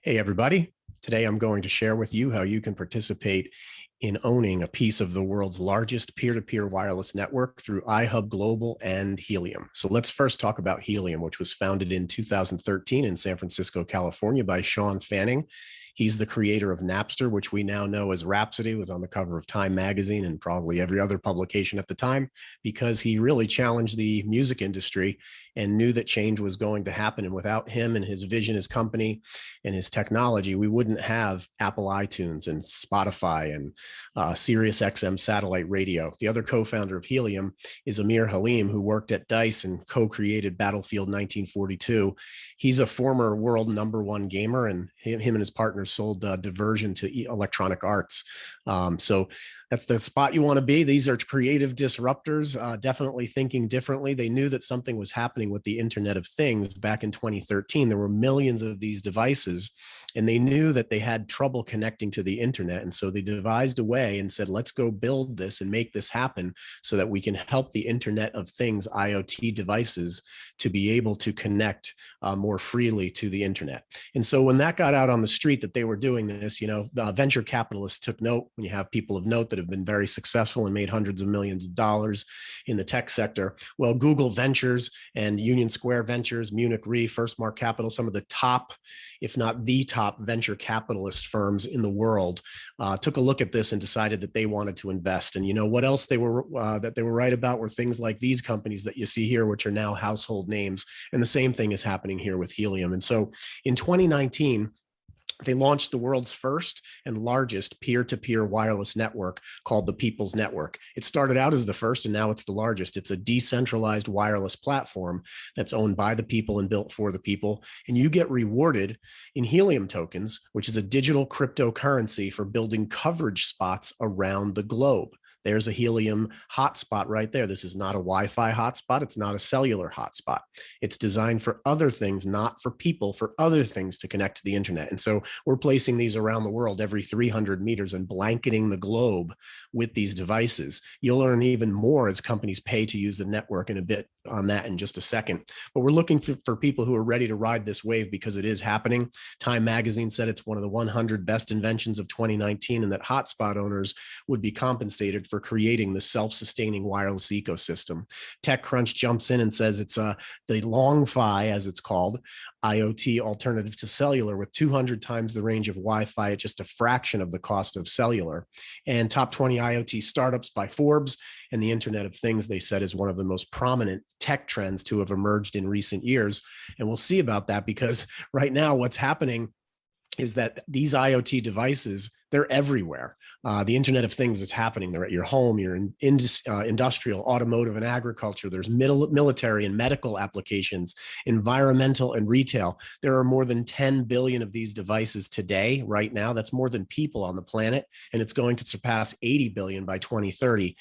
Hey, everybody. Today, I'm going to share with you how you can participate in owning a piece of the world's largest peer-to-peer wireless network through IHubGlobal and Helium. So let's first talk about Helium, which was founded in 2013 in San Francisco, California by Sean Fanning. He's the creator of Napster, which we now know as Rhapsody, was on the cover of Time magazine and probably every other publication at the time, because he really challenged the music industry and knew that change was going to happen. And without him and his vision, his company, and his technology, we wouldn't have Apple iTunes and Spotify and Sirius XM satellite radio. The other co-founder of Helium is Amir Halim, who worked at DICE and co-created Battlefield 1942. He's a former world #1 gamer, and him and his partners sold Diversion to Electronic Arts. So that's the spot you want to be. These are creative disruptors, definitely thinking differently. They knew that something was happening with the Internet of Things back in 2013. There were millions of these devices, and they knew that they had trouble connecting to the internet. And so they devised a way and said, let's go build this and make this happen so that we can help the Internet of Things, IoT devices, to be able to connect more freely to the internet. And so when that got out on the street that they were doing this, the venture capitalists took note. When you have people of note that have been very successful and made hundreds of millions of dollars in the tech sector, well, Google Ventures and Union Square Ventures, Munich Re, First Mark Capital, some of the top, if not the top venture capitalist firms in the world, took a look at this and decided that they wanted to invest. And what else they were right about were things like these companies that you see here, which are now household names. And the same thing is happening here with Helium. And so in 2019, they launched the world's first and largest peer-to-peer wireless network called the People's Network. It started out as the first, and now it's the largest. It's a decentralized wireless platform that's owned by the people and built for the people. And you get rewarded in Helium tokens, which is a digital cryptocurrency for building coverage spots around the globe. There's a Helium hotspot right there. This is not a Wi-Fi hotspot. It's not a cellular hotspot. It's designed for other things, not for people, for other things to connect to the internet. And so we're placing these around the world every 300 meters and blanketing the globe with these devices. You'll learn even more as companies pay to use the network, and a bit on that in just a second. But we're looking for people who are ready to ride this wave because it is happening. Time magazine said it's one of the 100 best inventions of 2019, and that hotspot owners would be compensated for creating the self-sustaining wireless ecosystem. TechCrunch jumps in and says it's the long-fi, as it's called, IoT alternative to cellular, with 200 times the range of Wi-Fi at just a fraction of the cost of cellular. And top 20 IoT startups by Forbes, and the Internet of Things, they said, is one of the most prominent tech trends to have emerged in recent years. And we'll see about that, because right now what's happening is that these IoT devices, they're everywhere. The Internet of Things is happening. They're at your home, you're in industrial, automotive, and agriculture. There's military and medical applications, environmental and retail. There are more than 10 billion of these devices today, right now. That's more than people on the planet, and it's going to surpass 80 billion by 2030.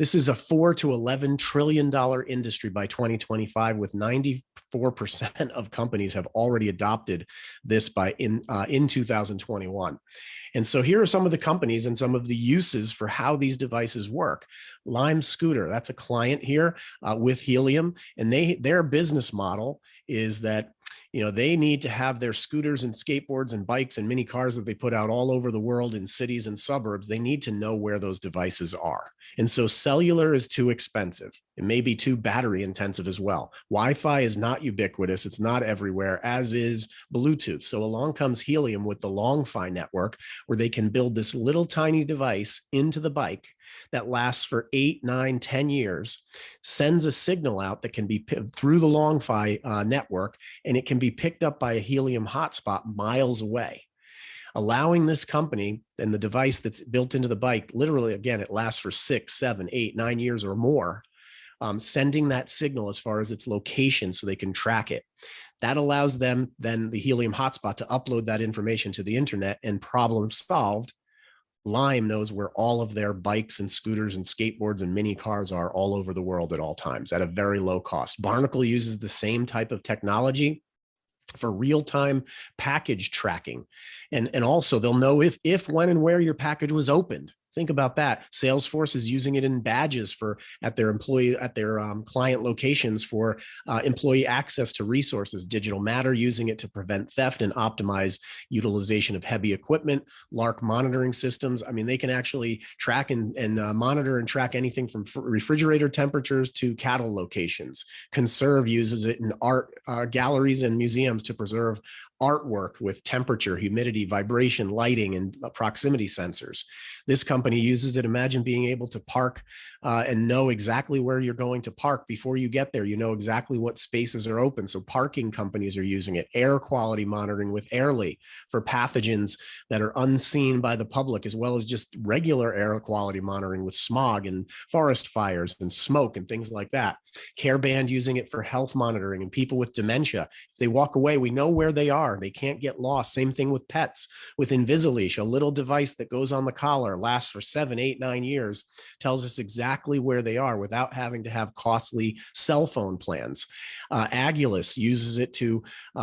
This is a $4 to $11 trillion industry by 2025, with 94% of companies have already adopted this in 2021. And so here are some of the companies and some of the uses for how these devices work. Lime Scooter, that's a client here with Helium, and their business model is that they need to have their scooters and skateboards and bikes and mini cars that they put out all over the world in cities and suburbs. They need to know where those devices are. And so cellular is too expensive. It may be too battery intensive as well. Wi-Fi is not ubiquitous. It's not everywhere, as is Bluetooth. So along comes Helium with the long-fi network, where they can build this little tiny device into the bike that lasts for 8, 9, 10 years, sends a signal out that can be through the long-fi network, and it can be picked up by a Helium hotspot miles away, allowing this company and the device that's built into the bike, literally, again, it lasts for 6, 7, 8, 9 years or more, sending that signal as far as its location so they can track it. That allows them, then the Helium hotspot, to upload that information to the internet, and problem solved. Lime knows where all of their bikes and scooters and skateboards and mini cars are all over the world at all times at a very low cost. Barnacle uses the same type of technology for real-time package tracking. And also they'll know if, when, and where your package was opened. Think about that. Salesforce is using it in badges for at their client locations for employee access to resources. Digital Matter using it to prevent theft and optimize utilization of heavy equipment. Lark monitoring systems. I mean, they can actually track and monitor and track anything from refrigerator temperatures to cattle locations. Conserve uses it in art galleries and museums to preserve artwork with temperature, humidity, vibration, lighting, and proximity sensors. This company uses it. Imagine being able to park and know exactly where you're going to park before you get there. You know exactly what spaces are open. So parking companies are using it. Air quality monitoring with Airly for pathogens that are unseen by the public, as well as just regular air quality monitoring with smog and forest fires and smoke and things like that. CareBand using it for health monitoring and people with dementia. If they walk away, we know where they are. They can't get lost. Same thing with pets. With InvisiLeash, a little device that goes on the collar, lasts for 7, 8, 9 years, tells us exactly where they are without having to have costly cell phone plans. Agulus uses it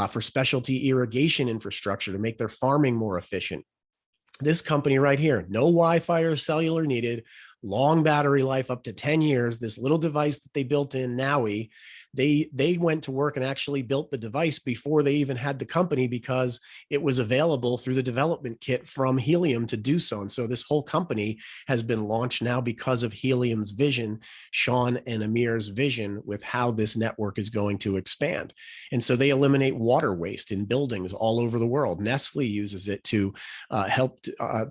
for specialty irrigation infrastructure to make their farming more efficient. This company right here, no Wi-Fi or cellular needed, long battery life up to 10 years. This little device that they built in Nowie, they went to work and actually built the device before they even had the company, because it was available through the development kit from Helium to do so. And so this whole company has been launched now because of Helium's vision, Sean and Amir's vision with how this network is going to expand. And so they eliminate water waste in buildings all over the world. Nestle uses it to help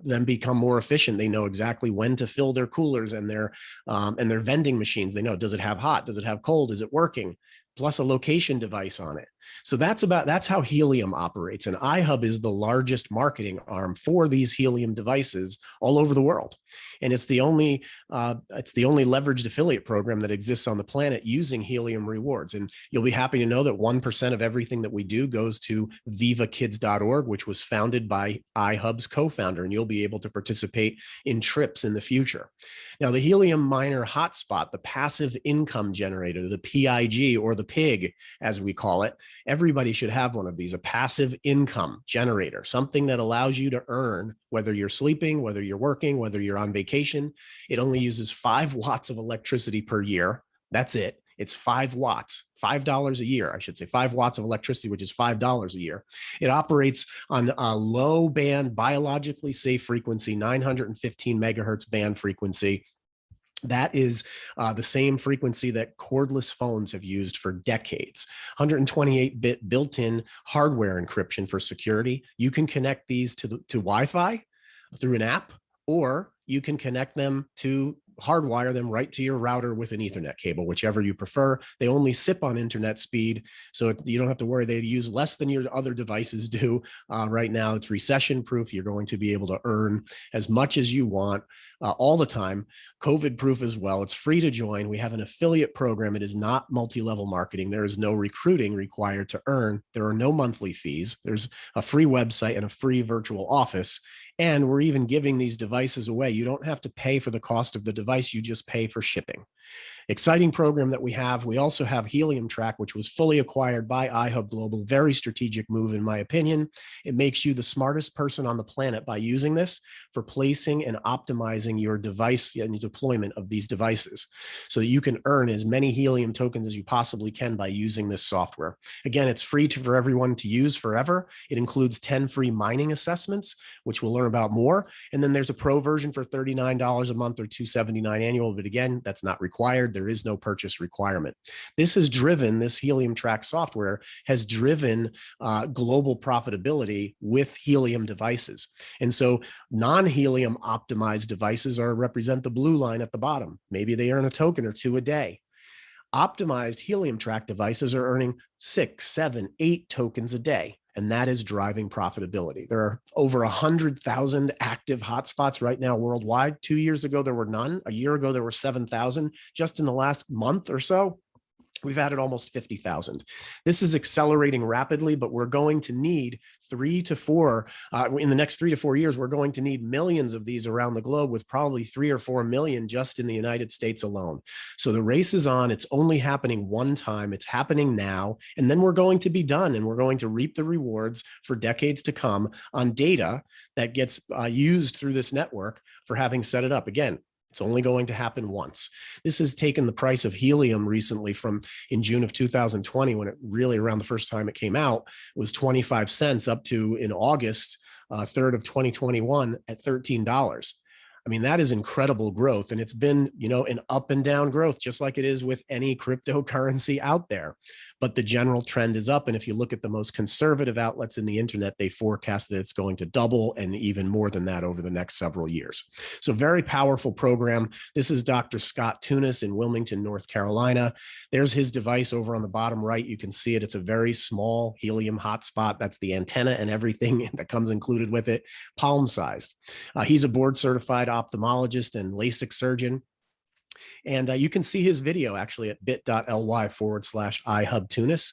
them become more efficient. They know exactly when to fill their coolers and their vending machines. They know, does it have hot? Does it have cold? Is it working? Plus a location device on it. So that's how Helium operates. And iHub is the largest marketing arm for these Helium devices all over the world. And it's the only leveraged affiliate program that exists on the planet using Helium rewards. And you'll be happy to know that 1% of everything that we do goes to vivakids.org, which was founded by iHub's co-founder, and you'll be able to participate in trips in the future. Now, the Helium Miner Hotspot, the passive income generator, the PIG, or the PIG, as we call it, everybody should have one of these, a passive income generator, something that allows you to earn, whether you're sleeping, whether you're working, whether you're on vacation. It only uses 5 watts of electricity per year. That's it. It's 5 watts, $5 a year, I should say, 5 watts of electricity, which is $5 a year. It operates on a low band, biologically safe frequency, 915 megahertz band frequency. That is the same frequency that cordless phones have used for decades. 128-bit built-in hardware encryption for security. You can connect these to Wi-Fi through an app, or you can connect them to hardwire them right to your router with an Ethernet cable, whichever you prefer. They only sip on internet speed, so you don't have to worry. They use less than your other devices do. Right now, it's recession proof. You're going to be able to earn as much as you want all the time. COVID proof as well. It's free to join. We have an affiliate program. It is not multi-level marketing. There is no recruiting required to earn. There are no monthly fees. There's a free website and a free virtual office. And we're even giving these devices away. You don't have to pay for the cost of the device. You just pay for shipping. Exciting program that we have. We also have Helium Track, which was fully acquired by iHubGlobal. Very strategic move, in my opinion. It makes you the smartest person on the planet by using this for placing and optimizing your device and your deployment of these devices, so that you can earn as many Helium tokens as you possibly can by using this software. Again, it's free for everyone to use forever. It includes 10 free mining assessments, which we'll learn about more. And then there's a pro version for $39 a month or $279 annual. But again, that's not required. There is no purchase requirement. This Helium Track software has driven global profitability with Helium devices. And so non-Helium optimized devices represent the blue line at the bottom. Maybe they earn a token or 2 a day. Optimized Helium Track devices are earning 6, 7, 8 tokens a day. And that is driving profitability. There are over 100,000 active hotspots right now worldwide. 2 years ago, there were none. A year ago, there were 7,000. Just in the last month or so, We've added almost 50,000. This is accelerating rapidly, but we're going to need in the next 3 to 4 years, we're going to need millions of these around the globe, with probably 3 or 4 million just in the United States alone. So the race is on. It's only happening one time. It's happening now. And then we're going to be done, and we're going to reap the rewards for decades to come on data that gets used through this network for having set it up. Again, it's only going to happen once. This has taken the price of helium recently from in June of 2020, when it really, around the first time it came out, was 25 cents, up to in August 3rd of 2021 at $13. I mean, that is incredible growth. And it's been, an up and down growth, just like it is with any cryptocurrency out there. But the general trend is up. And if you look at the most conservative outlets in the internet, they forecast that it's going to double and even more than that over the next several years. So very powerful program. This is Dr. Scott Tunis in Wilmington, North Carolina. There's his device over on the bottom right. You can see it. It's a very small helium hotspot. That's the antenna and everything that comes included with it, palm sized. He's a board certified ophthalmologist and LASIK surgeon. And you can see his video actually at bit.ly/iHubTunis.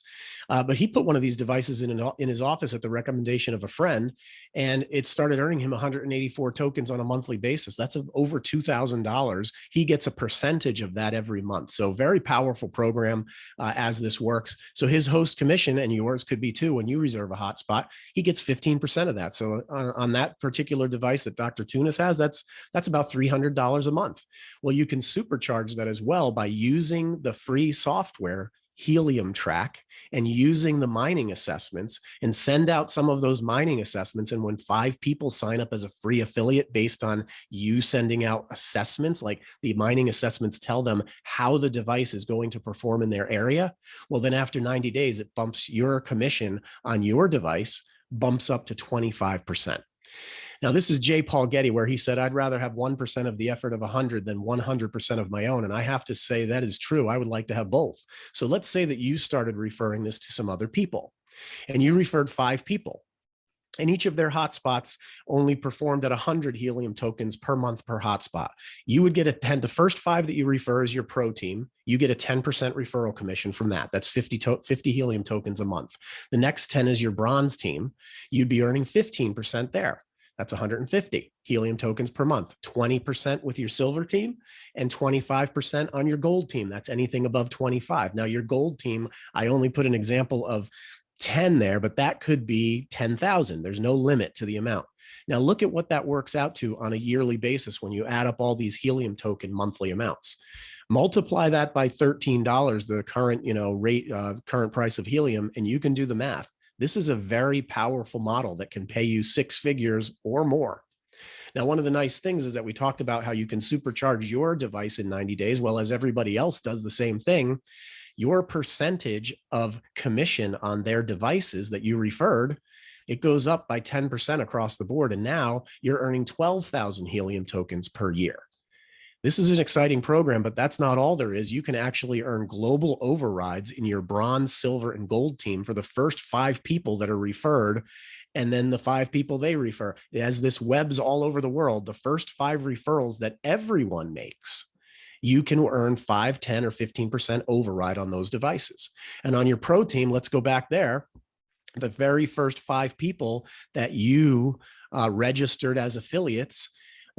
But he put one of these devices in his office at the recommendation of a friend, and it started earning him 184 tokens on a monthly basis. That's over $2,000. He gets a percentage of that every month. So very powerful program as this works. So his host commission, and yours could be too, when you reserve a hotspot, he gets 15% of that. So on that particular device that Dr. Tunis has, that's about $300 a month. Well, you can supercharge that as well by using the free software Helium Track and using the mining assessments, and send out some of those mining assessments. And when 5 people sign up as a free affiliate based on you sending out assessments, like the mining assessments tell them how the device is going to perform in their area, well, then after 90 days, it bumps your commission on your device, bumps up to 25%. Now, this is J. Paul Getty, where he said, I'd rather have 1% of the effort of 100 than 100% of my own. And I have to say that is true. I would like to have both. So let's say that you started referring this to some other people, and you referred 5 people, and each of their hotspots only performed at 100 helium tokens per month per hotspot. You would get the first 5 that you refer is your pro team. You get a 10% referral commission from that. That's 50 helium tokens a month. The next 10 is your bronze team. You'd be earning 15% there. That's 150 helium tokens per month, 20% with your silver team, and 25% on your gold team. That's anything above 25. Now, your gold team, I only put an example of 10 there, but that could be 10,000. There's no limit to the amount. Now, look at what that works out to on a yearly basis when you add up all these helium token monthly amounts. Multiply that by $13, the current current price of helium, and you can do the math. This is a very powerful model that can pay you 6 figures or more. Now, one of the nice things is that we talked about how you can supercharge your device in 90 days. Well, as everybody else does the same thing, your percentage of commission on their devices that you referred, it goes up by 10% across the board. And now you're earning 12,000 helium tokens per year. This is an exciting program, but that's not all there is. You can actually earn global overrides in your bronze, silver, and gold team for the first 5 people that are referred, and then the 5 people they refer. As this webs all over the world, the first 5 referrals that everyone makes, you can earn 5, 10, or 15% override on those devices. And on your pro team, let's go back there. The very first 5 people that you registered as affiliates,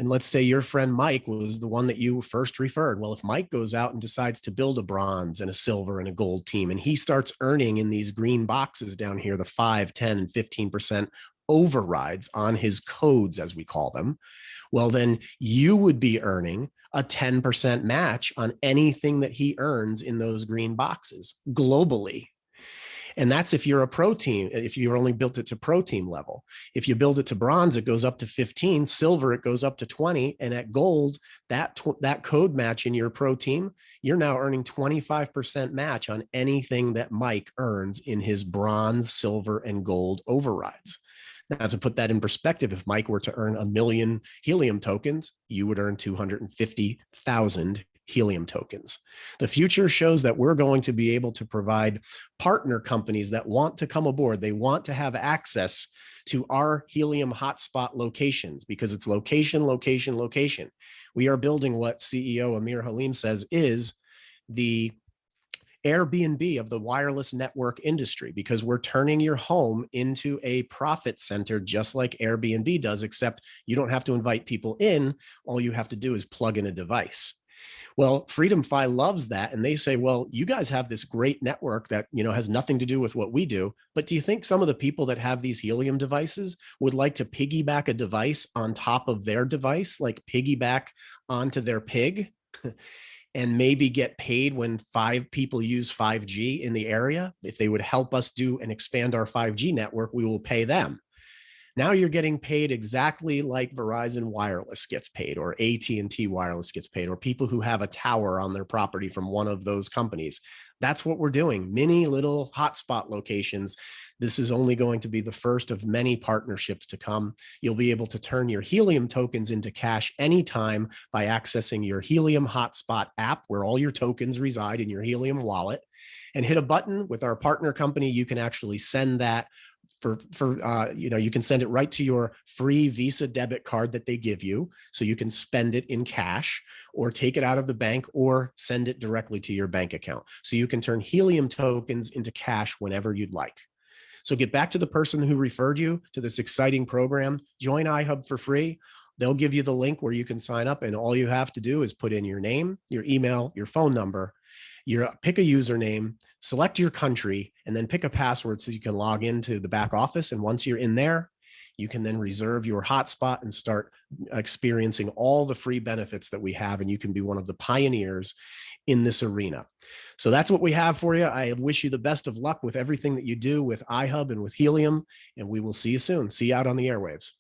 and let's say your friend Mike was the one that you first referred. Well, if Mike goes out and decides to build a bronze and a silver and a gold team, and he starts earning in these green boxes down here, the 5, 10, and 15% overrides on his codes, as we call them, well, then you would be earning a 10% match on anything that he earns in those green boxes globally. And that's if you're a pro team, if you only built it to pro team level. If you build it to bronze, it goes up to 15, silver, it goes up to 20. And at gold, that code match in your pro team, you're now earning 25% match on anything that Mike earns in his bronze, silver, and gold overrides. Now, to put that in perspective, if Mike were to earn 1 million helium tokens, you would earn 250,000 helium tokens. The future shows that we're going to be able to provide partner companies that want to come aboard. They want to have access to our helium hotspot locations because it's location, location, location. We are building what CEO Amir Halim says is the Airbnb of the wireless network industry, because we're turning your home into a profit center just like Airbnb does, except you don't have to invite people in. All you have to do is plug in a device. Well, Freedom Fi loves that. And they say, well, you guys have this great network that, has nothing to do with what we do. But do you think some of the people that have these Helium devices would like to piggyback a device on top of their device, like piggyback onto their pig? And maybe get paid when 5 people use 5G in the area? If they would help us do and expand our 5G network, we will pay them. Now you're getting paid exactly like Verizon Wireless gets paid, or AT&T Wireless gets paid, or people who have a tower on their property from one of those companies. That's what we're doing. Mini little hotspot locations. This is only going to be the first of many partnerships to come. You'll be able to turn your Helium tokens into cash anytime by accessing your Helium Hotspot app, where all your tokens reside in your Helium wallet, and hit a button. With our partner company, you can actually send that you can send it right to your free Visa debit card that they give you, so you can spend it in cash or take it out of the bank or send it directly to your bank account. So you can turn Helium tokens into cash whenever you'd like. So get back to the person who referred you to this exciting program. Join iHub for free. They'll give you the link where you can sign up, and all you have to do is put in your name, your email, your phone number, pick a username, select your country, and then pick a password so you can log into the back office. And once you're in there, you can then reserve your hotspot and start experiencing all the free benefits that we have. And you can be one of the pioneers in this arena. So that's what we have for you. I wish you the best of luck with everything that you do with iHub and with Helium, and we will see you soon. See you out on the airwaves.